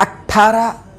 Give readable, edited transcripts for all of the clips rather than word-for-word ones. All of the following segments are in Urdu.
18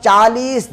40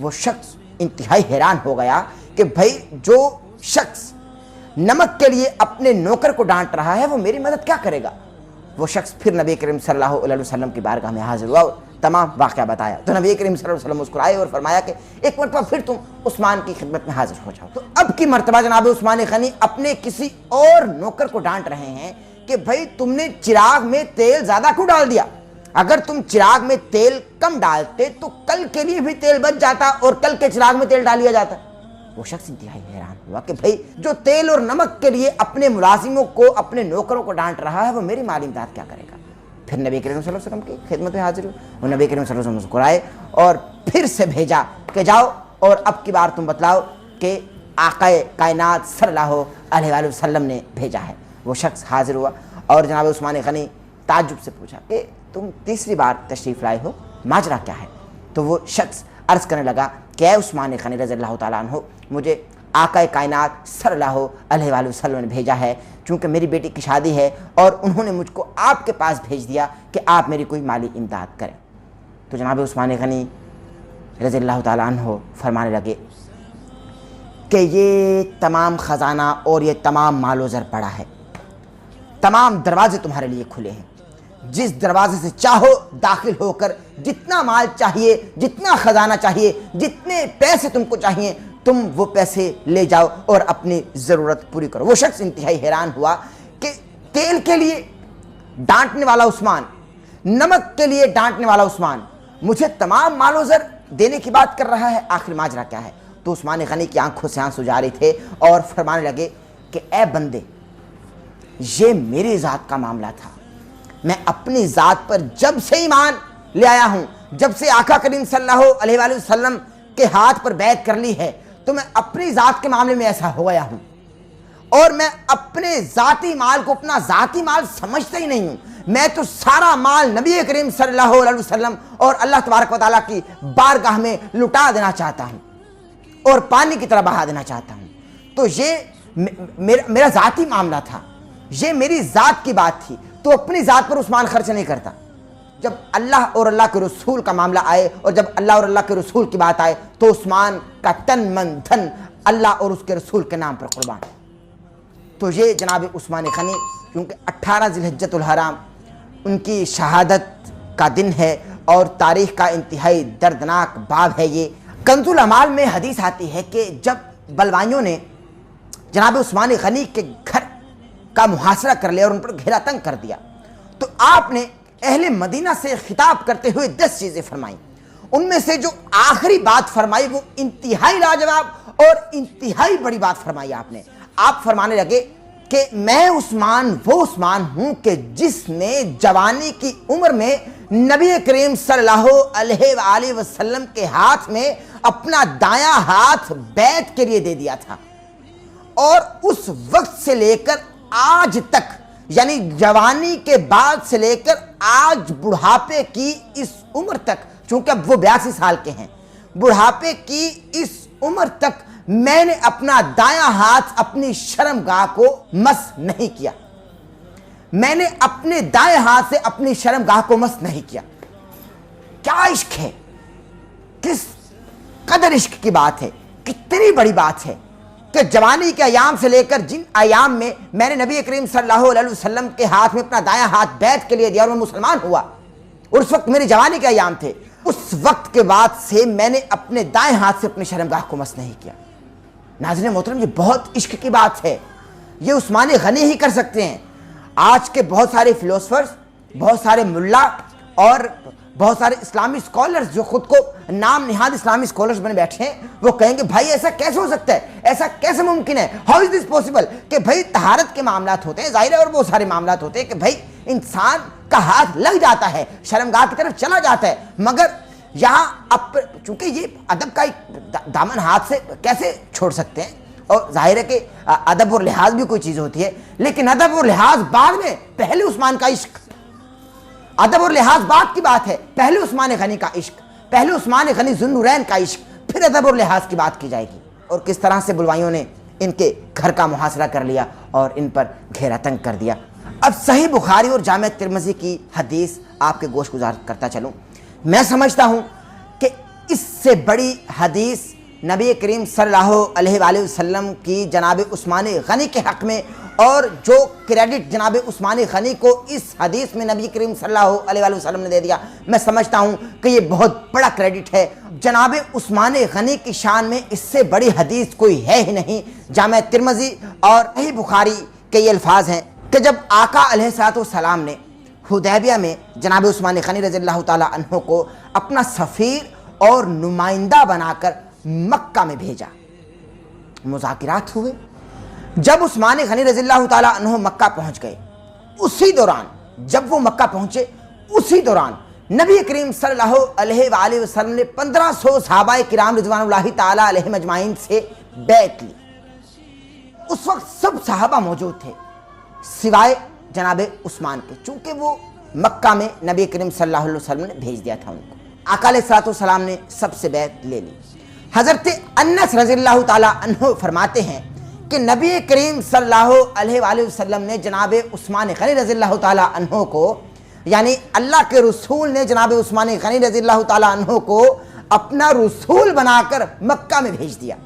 وہ شخص انتہائی حیران ہو گیا کہ بھائی جو شخص نمک کے لیے اپنے نوکر کو ڈانٹ رہا ہے وہ میری مدد کیا کرے گا؟ وہ شخص پھر نبی کریم صلی اللہ علیہ وسلم کی بارگاہ میں حاضر ہوا اور تمام واقعہ بتایا. تو نبی کریم صلی اللہ علیہ وسلم مسکرائے اور فرمایا کہ ایک مرتبہ پھر تم عثمان کی خدمت میں حاضر ہو جاؤ. تو اب کی مرتبہ جناب عثمان غنی اپنے کسی اور نوکر کو ڈانٹ رہے ہیں کہ بھائی تم نے چراغ میں تیل زیادہ کیوں ڈال دیا؟ اگر تم چراغ میں تیل کم ڈالتے تو کل کے لیے بھی تیل بچ جاتا اور کل کے چراغ میں تیل ڈال لیا جاتا. وہ شخص انتہائی حیران ہوا کہ بھائی جو تیل اور نمک کے لیے اپنے ملازموں کو اپنے نوکروں کو ڈانٹ رہا ہے وہ میری مالی امداد کیا کرے گا؟ پھر نبی کریم صلی اللہ علیہ وسلم کی خدمت میں حاضر ہوئے اور نبی کریم صلی اللہ علیہ وسلم مسکرائے اور پھر سے بھیجا کہ جاؤ اور اب کی بار تم بتلاؤ کہ آقا کائنات صلی اللہ علیہ وآلہ وسلم نے بھیجا ہے. وہ شخص حاضر ہوا اور جناب عثمان غنی تعجب سے پوچھا کہ تم تیسری بار تشریف لائے ہو، ماجرا کیا ہے؟ تو وہ شخص عرض کرنے لگا کہ اے عثمان غنی رضی اللہ تعالیٰ عنہ، مجھے آقا کائنات صلی اللہ علیہ وآلہ وسلم نے بھیجا ہے چونکہ میری بیٹی کی شادی ہے اور انہوں نے مجھ کو آپ کے پاس بھیج دیا کہ آپ میری کوئی مالی امداد کریں. تو جناب عثمان غنی رضی اللہ تعالیٰ عنہ فرمانے لگے کہ یہ تمام خزانہ اور یہ تمام مال و زر پڑا ہے، تمام دروازے تمہارے لیے کھلے ہیں، جس دروازے سے چاہو داخل ہو کر جتنا مال چاہیے، جتنا خزانہ چاہیے، جتنے پیسے تم کو چاہیے تم وہ پیسے لے جاؤ اور اپنی ضرورت پوری کرو. وہ شخص انتہائی حیران ہوا کہ تیل کے لیے ڈانٹنے والا عثمان، نمک کے لیے ڈانٹنے والا عثمان مجھے تمام مال و زر دینے کی بات کر رہا ہے، آخر ماجرا کیا ہے؟ تو عثمان غنی کی آنکھوں سے آنسو جاری تھے اور فرمانے لگے کہ اے بندے، یہ میری ذات کا معاملہ تھا. میں اپنی ذات پر جب سے ایمان لے آیا ہوں، جب سے آقا کریم صلی اللہ علیہ وآلہ وسلم کے ہاتھ پر بیعت کر لی ہے، تو میں اپنی ذات کے معاملے میں ایسا ہو گیا ہوں اور میں اپنے ذاتی مال کو اپنا ذاتی مال سمجھتا ہی نہیں ہوں. میں تو سارا مال نبی کریم صلی اللہ علیہ وسلم اور اللہ تبارک و تعالیٰ کی بارگاہ میں لٹا دینا چاہتا ہوں اور پانی کی طرح بہا دینا چاہتا ہوں. تو یہ میرا ذاتی معاملہ تھا، یہ میری ذات کی بات تھی. تو اپنی ذات پر عثمان خرچ نہیں کرتا. جب اللہ اور اللہ کے رسول کا معاملہ آئے اور جب اللہ اور اللہ کے رسول کی بات آئے تو عثمان کا تن من دھن اللہ اور اس کے رسول کے نام پر قربان. تو یہ جناب عثمان غنی، کیونکہ 18 ذی الحجۃ الحرام ان کی شہادت کا دن ہے اور تاریخ کا انتہائی دردناک باب ہے. یہ کنز الاعمال میں حدیث آتی ہے کہ جب بلوائیوں نے جناب عثمان غنی کے گھر کا محاصرہ کر لیا اور ان پر گھیرا تنگ کر دیا تو آپ نے اہل مدینہ سے خطاب کرتے ہوئے 10 چیزیں فرمائیں. ان میں سے جو آخری بات فرمائی وہ انتہائی لاجواب اور انتہائی بڑی بات فرمائی آپ نے. آپ فرمانے لگے کہ میں عثمان وہ عثمان ہوں کہ جس نے جوانی کی عمر میں نبی کریم صلی اللہ علیہ وآلہ وسلم کے ہاتھ میں اپنا دایاں ہاتھ بیعت کے لیے دے دیا تھا اور اس وقت سے لے کر آج تک، یعنی جوانی کے بعد سے لے کر آج بڑھاپے کی اس عمر تک، چونکہ اب وہ 82 سال کے ہیں، بڑھاپے کی اس عمر تک میں نے اپنا دایاں ہاتھ اپنی شرمگاہ کو مس نہیں کیا. میں نے اپنے دائیں ہاتھ سے اپنی شرمگاہ کو مس نہیں کیا. کیا عشق ہے، کس قدر عشق کی بات ہے، کتنی بڑی بات ہے کہ جوانی کے ایام سے لے کر جن ایام میں میں نے نبی کریم صلی اللہ علیہ وسلم کے ہاتھ میں اپنا دایاں ہاتھ بیعت کے لیے دیا اور میں مسلمان ہوا اور اس وقت میری جوانی کے ایام تھے، اس وقت کے بعد سے میں نے اپنے دائیں ہاتھ سے اپنی شرمگاہ کو مس نہیں کیا. ناظرین محترم، یہ بہت عشق کی بات ہے، یہ عثمان غنی ہی کر سکتے ہیں. آج کے بہت سارے فلسفرز، بہت سارے ملا اور بہت سارے اسلامی اسکالرز جو خود کو نام نہاد اسلامی اسکالرز بنے بیٹھے ہیں، وہ کہیں گے بھائی ایسا کیسے ہو سکتا ہے، ایسا کیسے ممکن ہے، ہاؤ از دس پاسبل، کہ بھائی طہارت کے معاملات ہوتے ہیں، ظاہر ہے، اور بہت سارے معاملات ہوتے ہیں کہ بھائی انسان کا ہاتھ لگ جاتا ہے، شرمگاہ کی طرف چلا جاتا ہے، مگر یہاں چونکہ یہ ادب کا ایک دامن ہاتھ سے کیسے چھوڑ سکتے ہیں، اور ظاہر ہے کہ ادب اور لحاظ بھی کوئی چیز ہوتی ہے، لیکن ادب اور لحاظ بعد میں، پہلے عثمان کا عشق، ادب اور لحاظ بات کی بات ہے، پہلے عثمان غنی کا عشق، پہلے عثمان غنی ذو النورین کا عشق، پھر ادب اور لحاظ کی بات کی جائے گی. اور کس طرح سے بلوائیوں نے ان کے گھر کا محاصرہ کر لیا اور ان پر گھیرا تنگ کر دیا. اب صحیح بخاری اور جامع ترمذی کی حدیث آپ کے گوش گزار کرتا چلوں. میں سمجھتا ہوں کہ اس سے بڑی حدیث نبی کریم صلی اللہ علیہ وآلہ وسلم کی جناب عثمان غنی کے حق میں، اور جو کریڈٹ جناب عثمان غنی کو اس حدیث میں نبی کریم صلی اللہ علیہ وآلہ وسلم نے دے دیا، میں سمجھتا ہوں کہ یہ بہت بڑا کریڈٹ ہے۔ جناب عثمان غنی کی شان میں اس سے بڑی حدیث کوئی ہے ہی نہیں۔ جامع ترمذی اور صحیح بخاری کے یہ الفاظ ہیں کہ جب آقا علیہ السلام نے حدیبیہ میں جناب عثمان غنی رضی اللہ تعالیٰ عنہ کو اپنا سفیر اور نمائندہ بنا کر مکہ میں بھیجا، مذاکرات ہوئے۔ جب عثمان غنی رضی اللہ تعالیٰ عنہ مکہ پہنچ گئے، اسی دوران جب وہ مکہ پہنچے اسی دوران نبی کریم صلی اللہ علیہ وآلہ وسلم نے 1500 صحابہ کرام رضوان اللہ تعالیٰ علیہم اجمعین سے بیعت لی۔ اس وقت سب صحابہ موجود تھے سوائے جناب عثمان کے، چونکہ وہ مکہ میں نبی کریم صلی اللہ علیہ وسلم نے بھیج دیا تھا ان کو۔ آقا علیہ السلام نے سب سے بیعت لے لی۔ حضرت انس رضی اللہ تعالیٰ عنہ فرماتے ہیں کہ نبی کریم صلی اللہ علیہ وآلہ وسلم نے جناب عثمان غنی رضی اللہ تعالیٰ عنہ کو، یعنی اللہ کے رسول نے جناب عثمان غنی رضی اللہ تعالیٰ عنہ کو اپنا رسول بنا کر مکہ میں بھیج دیا۔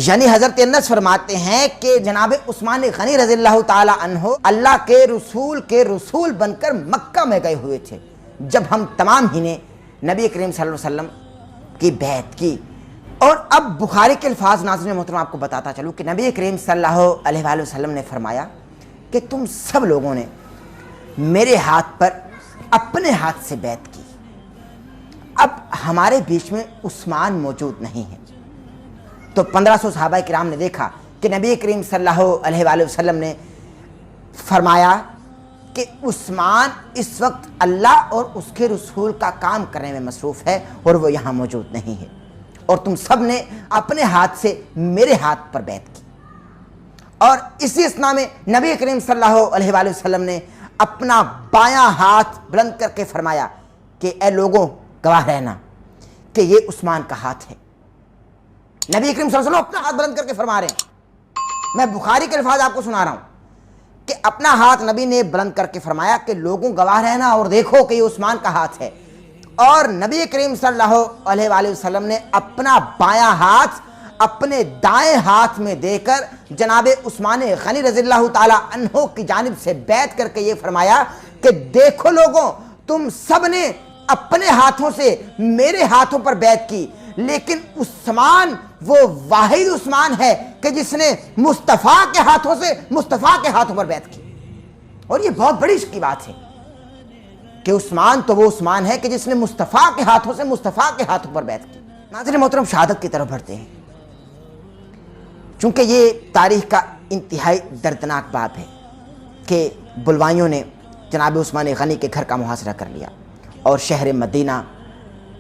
یعنی حضرت انس فرماتے ہیں کہ جناب عثمان غنی رضی اللہ تعالیٰ عنہ اللہ کے رسول بن کر مکہ میں گئے ہوئے تھے جب ہم تمام ہی نے نبی کریم صلی اللہ علیہ وسلم کی بیعت کی۔ اور اب بخاری کے الفاظ ناظرین محترم آپ کو بتاتا چلوں کہ نبی کریم صلی اللہ علیہ وآلہ وسلم نے فرمایا کہ تم سب لوگوں نے میرے ہاتھ پر اپنے ہاتھ سے بیعت کی، اب ہمارے بیچ میں عثمان موجود نہیں ہے۔ تو 1500 صحابہ کرام نے دیکھا کہ نبی کریم صلی اللہ علیہ وآلہ وسلم نے فرمایا کہ عثمان اس وقت اللہ اور اس کے رسول کا کام کرنے میں مصروف ہے اور وہ یہاں موجود نہیں ہے، اور تم سب نے اپنے ہاتھ سے میرے ہاتھ پر بیعت کی۔ اور اسی اثناء میں نبی کریم صلی اللہ علیہ وآلہ وسلم نے اپنا بایاں ہاتھ بلند کر کے فرمایا کہ اے لوگوں گواہ رہنا کہ یہ عثمان کا ہاتھ ہے۔ نبی کریم صلی اللہ علیہ وسلم اپنا ہاتھ بلند کر کے فرما رہے ہیں، میں بخاری کے الفاظ آپ کو سنا رہا ہوں کہ اپنا ہاتھ نبی نے بلند کر کے فرمایا کہ لوگوں گواہ رہنا اور دیکھو کہ یہ عثمان کا ہاتھ ہے۔ اور نبی کریم صلی اللہ علیہ وآلہ وسلم نے اپنا بایاں ہاتھ اپنے دائیں ہاتھ میں دے کر جناب عثمان غنی رضی اللہ تعالیٰ عنہ کی جانب سے بیعت کر کے یہ فرمایا کہ دیکھو لوگوں، تم سب نے اپنے ہاتھوں سے میرے ہاتھوں پر بیعت کی، لیکن عثمان وہ واحد عثمان ہے کہ جس نے مصطفیٰ کے ہاتھوں پر بیعت کی۔ اور یہ بہت بڑی کی بات ہے کہ عثمان تو وہ عثمان ہے کہ جس نے مصطفیٰ کے ہاتھوں پر بیعت کی۔ ناظرین محترم، شہادت کی طرف بڑھتے ہیں، چونکہ یہ تاریخ کا انتہائی دردناک باب ہے کہ بلوائیوں نے جناب عثمان غنی کے گھر کا محاصرہ کر لیا اور شہر مدینہ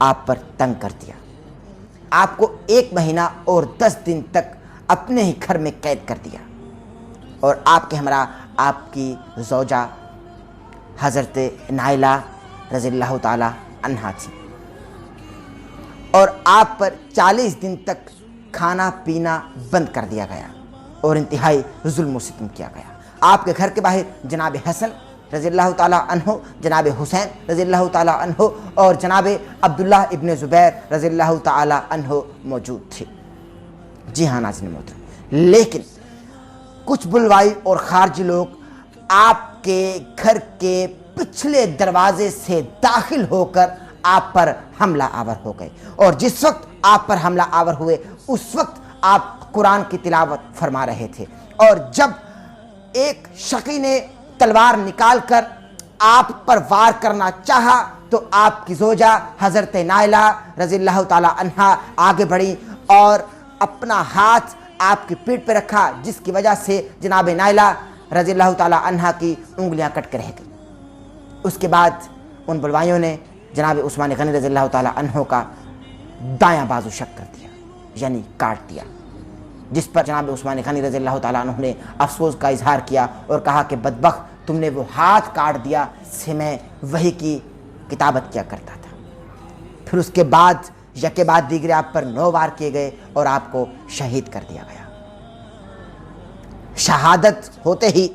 آپ پر تنگ کر دیا، آپ کو 1 مہینہ اور 10 دن تک اپنے ہی گھر میں قید کر دیا، اور آپ کے ہمراہ آپ کی زوجہ حضرت نائلہ رضی اللہ تعالی عنہا تھی، اور آپ پر 40 دن تک کھانا پینا بند کر دیا گیا اور انتہائی ظلم و ستم کیا گیا۔ آپ کے گھر کے باہر جناب حسن رضی اللہ تعالیٰ عنہ، جناب حسین رضی اللہ تعالیٰ عنہ اور جناب عبداللہ ابن زبیر رضی اللہ تعالیٰ عنہ موجود تھے۔ جی ہاں ناظرین محترم، لیکن کچھ بلوائی اور خارجی لوگ آپ کے گھر کے پچھلے دروازے سے داخل ہو کر آپ پر حملہ آور ہو گئے، اور جس وقت آپ پر حملہ آور ہوئے اس وقت آپ قرآن کی تلاوت فرما رہے تھے، اور جب ایک شقی نے تلوار نکال کر آپ پر وار کرنا چاہا تو آپ کی زوجہ حضرت نائلہ رضی اللہ تعالی عنہا آگے بڑھی اور اپنا ہاتھ آپ کی پیٹھ پہ رکھا، جس کی وجہ سے جناب نائلہ رضی اللہ تعالی عنہا کی انگلیاں کٹ کے رہ گئیں۔ اس کے بعد ان بلوائیوں نے جناب عثمان غنی رضی اللہ تعالی عنہ کا دایاں بازو شق کر دیا، یعنی کاٹ دیا، جس پر جناب عثمان غنی رضی اللہ تعالیٰ عنہ نے افسوس کا اظہار کیا اور کہا کہ بدبخت، تم نے وہ ہاتھ کاٹ دیا سے میں وحی کی کتابت کیا کرتا تھا۔ پھر اس کے بعد یکے بعد دیگرے آپ پر 9 وار کیے گئے اور آپ کو شہید کر دیا گیا۔ شہادت ہوتے ہی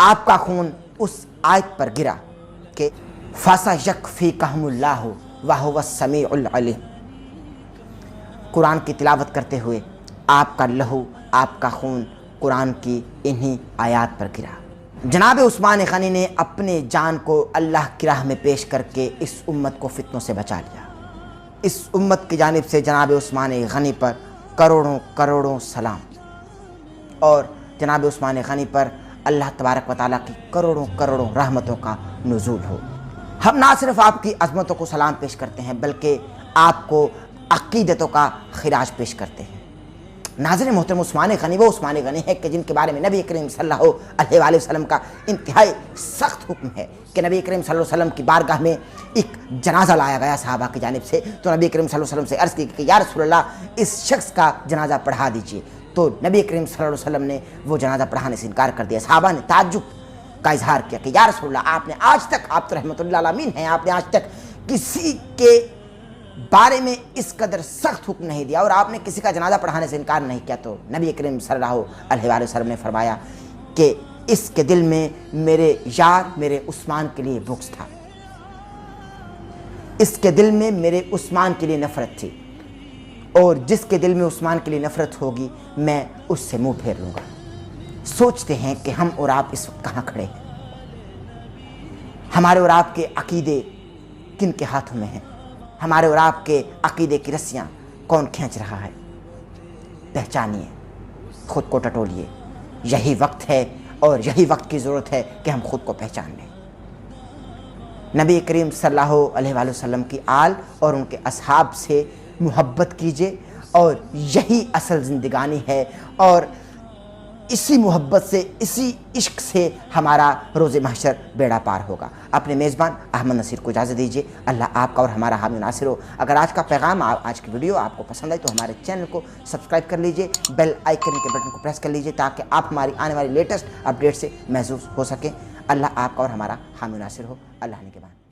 آپ کا خون اس آیت پر گرا کہ فَسَيَكْفِيكَهُمُ اللَّهُ وَهُوَ السَّمِيعُ الْعَلِيمُ، قرآن کی تلاوت کرتے ہوئے آپ کا لہو، آپ کا خون قرآن کی انہی آیات پر گرا۔ جناب عثمان غنی نے اپنے جان کو اللہ کی راہ میں پیش کر کے اس امت کو فتنوں سے بچا لیا۔ اس امت کی جانب سے جناب عثمان غنی پر کروڑوں کروڑوں سلام، اور جناب عثمان غنی پر اللہ تبارک و تعالیٰ کی کروڑوں کروڑوں رحمتوں کا نزول ہو۔ ہم نہ صرف آپ کی عظمتوں کو سلام پیش کرتے ہیں بلکہ آپ کو عقیدتوں کا خراج پیش کرتے ہیں۔ ناظرین محترم، عثمان غنی وہ عثمان غنی ہے کہ جن کے بارے میں نبی کریم صلی اللہ علیہ وآلہ وسلم کا انتہائی سخت حکم ہے کہ نبی کریم صلی اللہ علیہ وسلم کی بارگاہ میں ایک جنازہ لایا گیا صحابہ کی جانب سے، تو نبی کریم صلی اللہ علیہ وسلم سے عرض کی کہ یا رسول اللہ اس شخص کا جنازہ پڑھا دیجیے، تو نبی کریم صلی اللہ علیہ وسلم نے وہ جنازہ پڑھانے سے انکار کر دیا۔ صحابہ نے تعجب کا اظہار کیا کہ یا رسول اللہ آپ نے آج تک، آپ تو رحمت اللہ عالمین ہیں، آپ نے آج تک کسی کے بارے میں اس قدر سخت حکم نہیں دیا اور آپ نے کسی کا جنازہ پڑھانے سے انکار نہیں کیا۔ تو نبی کریم صلی اللہ علیہ وآلہ وسلم نے فرمایا کہ اس کے دل میں میرے یار میرے عثمان کے لیے بغض تھا، اس کے دل میں میرے عثمان کے لیے نفرت تھی، اور جس کے دل میں عثمان کے لیے نفرت ہوگی میں اس سے منہ پھیر لوں گا۔ سوچتے ہیں کہ ہم اور آپ اس وقت کہاں کھڑے ہیں، ہمارے اور آپ کے عقیدے کن کے ہاتھوں میں ہیں، ہمارے اور آپ کے عقیدے کی رسیاں کون کھینچ رہا ہے؟ پہچانیے، خود کو ٹٹولیے، یہی وقت ہے اور یہی وقت کی ضرورت ہے کہ ہم خود کو پہچان لیں۔ نبی کریم صلی اللہ علیہ وآلہ وسلم کی آل اور ان کے اصحاب سے محبت کیجیے، اور یہی اصل زندگانی ہے، اور اسی محبت سے، اسی عشق سے ہمارا روز محشر بیڑا پار ہوگا۔ اپنے میزبان احمد نصیر کو اجازت دیجیے۔ اللہ آپ کا اور ہمارا حامی ناصر ہو۔ اگر آج کا پیغام، آج کی ویڈیو آپ کو پسند آئی تو ہمارے چینل کو سبسکرائب کر لیجیے، بیل آئیکن کے بٹن کو پریس کر لیجیے تاکہ آپ ہماری آنے والی لیٹسٹ اپڈیٹ سے محظوظ ہو سکیں۔ اللہ آپ کا اور ہمارا حامی ناصر ہو۔ اللہ نگہبان۔